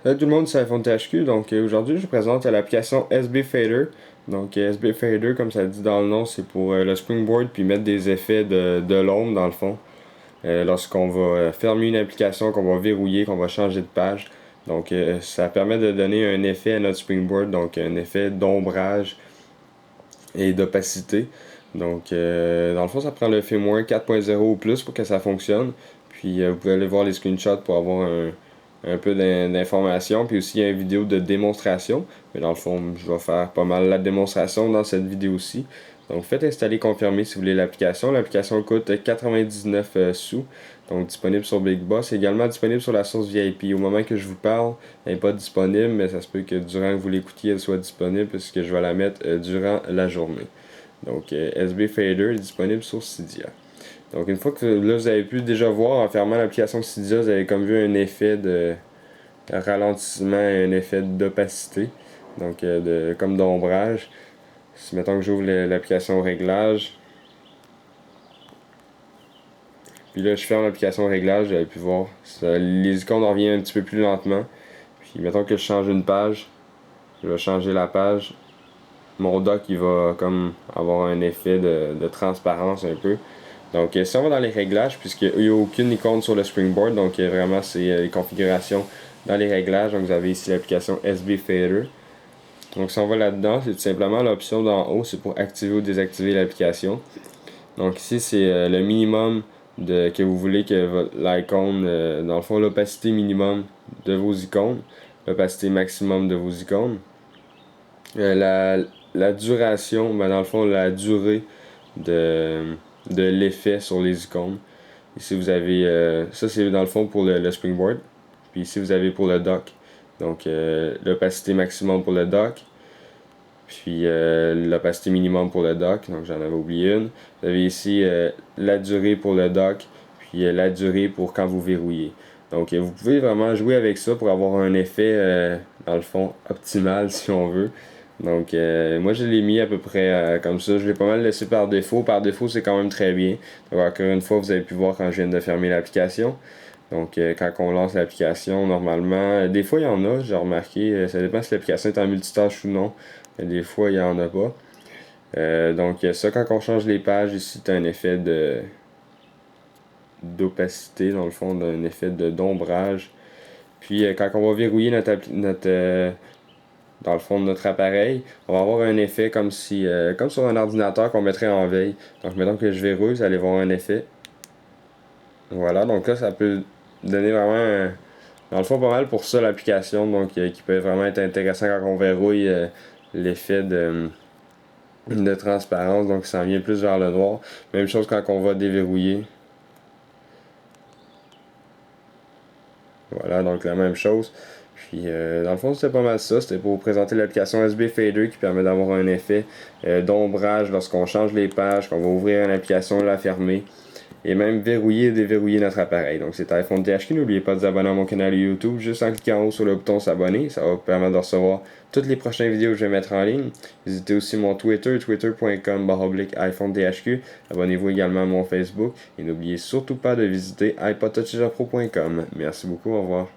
Salut tout le monde, c'est iPhone THQ. Donc aujourd'hui, je vous présente l'application SB Fader. Donc SB Fader, comme ça dit dans le nom, c'est pour le Springboard puis mettre des effets de l'ombre dans le fond. Lorsqu'on va fermer une application, qu'on va verrouiller, qu'on va changer de page. Donc ça permet de donner un effet à notre Springboard, donc un effet d'ombrage et d'opacité. Donc dans le fond, ça prend le firmware 4.0 ou plus pour que ça fonctionne. Puis vous pouvez aller voir les screenshots pour avoir un peu d'informations. Puis aussi, il y a une vidéo de démonstration. Mais dans le fond, je vais faire pas mal la démonstration dans cette vidéo-ci. Donc faites installer confirmer si vous voulez l'application. L'application coûte 99 sous. Donc disponible sur Big Boss. Également disponible sur la source VIP. Au moment que je vous parle, elle n'est pas disponible, mais ça se peut que durant que vous l'écoutiez, elle soit disponible puisque je vais la mettre durant la journée. Donc SB Fader est disponible sur Cydia. Donc une fois que là vous avez pu déjà voir en fermant l'application Cydia, vous avez comme vu un effet de ralentissement et un effet d'opacité. Donc comme d'ombrage. Si mettons que j'ouvre l'application réglage, puis là je ferme l'application réglage, vous avez pu voir, les icônes reviennent un petit peu plus lentement. Puis mettons que je change une page, je vais changer la page. Mon dock il va comme avoir un effet de transparence un peu. Donc si on va dans les réglages, puisqu'il n'y a aucune icône sur le Springboard, donc vraiment c'est les configurations dans les réglages. Donc vous avez ici l'application SB Fader. Donc si on va là-dedans, c'est tout simplement l'option d'en haut, c'est pour activer ou désactiver l'application. Donc ici c'est le minimum que vous voulez que l'icône, dans le fond l'opacité minimum de vos icônes, l'opacité maximum de vos icônes. La duration, ben dans le fond la durée de l'effet sur les icônes. Ici vous avez, ça c'est dans le fond pour le Springboard. Puis ici vous avez pour le dock. Donc l'opacité maximum pour le dock. Puis l'opacité minimum pour le dock. Donc j'en avais oublié une. Vous avez ici la durée pour le dock. Puis la durée pour quand vous verrouillez. Donc vous pouvez vraiment jouer avec ça pour avoir un effet dans le fond optimal si on veut. Donc moi je l'ai mis à peu près comme ça, je l'ai pas mal laissé par défaut. Par défaut c'est quand même très bien. Donc encore une fois vous avez pu voir quand je viens de fermer l'application. Donc quand on lance l'application normalement, des fois il y en a, j'ai remarqué, ça dépend si l'application est en multitâche ou non. Mais des fois il y en a pas. Donc ça quand on change les pages ici tu as un effet d'opacité dans le fond, d'un effet d'ombrage. Puis quand on va verrouiller dans le fond de notre appareil, on va avoir un effet comme si comme sur un ordinateur qu'on mettrait en veille. Donc mettons que je verrouille, vous allez voir un effet. Voilà, donc là ça peut donner vraiment dans le fond pas mal pour ça l'application, donc qui peut vraiment être intéressant quand on verrouille l'effet de transparence, donc ça vient plus vers le noir. Même chose quand on va déverrouiller. Voilà, donc la même chose. Puis dans le fond, c'était pas mal ça. C'était pour vous présenter l'application SB Fader qui permet d'avoir un effet d'ombrage lorsqu'on change les pages, qu'on va ouvrir une application, la fermer. Et même verrouiller et déverrouiller notre appareil. Donc c'est iPhone THQ. N'oubliez pas de vous abonner à mon canal YouTube juste en cliquant en haut sur le bouton s'abonner. Ça va vous permettre de recevoir toutes les prochaines vidéos que je vais mettre en ligne. Visitez aussi mon Twitter, twitter.com/iPhone THQ. Abonnez-vous également à mon Facebook. Et n'oubliez surtout pas de visiter iPodTouchPro.com. Merci beaucoup, au revoir.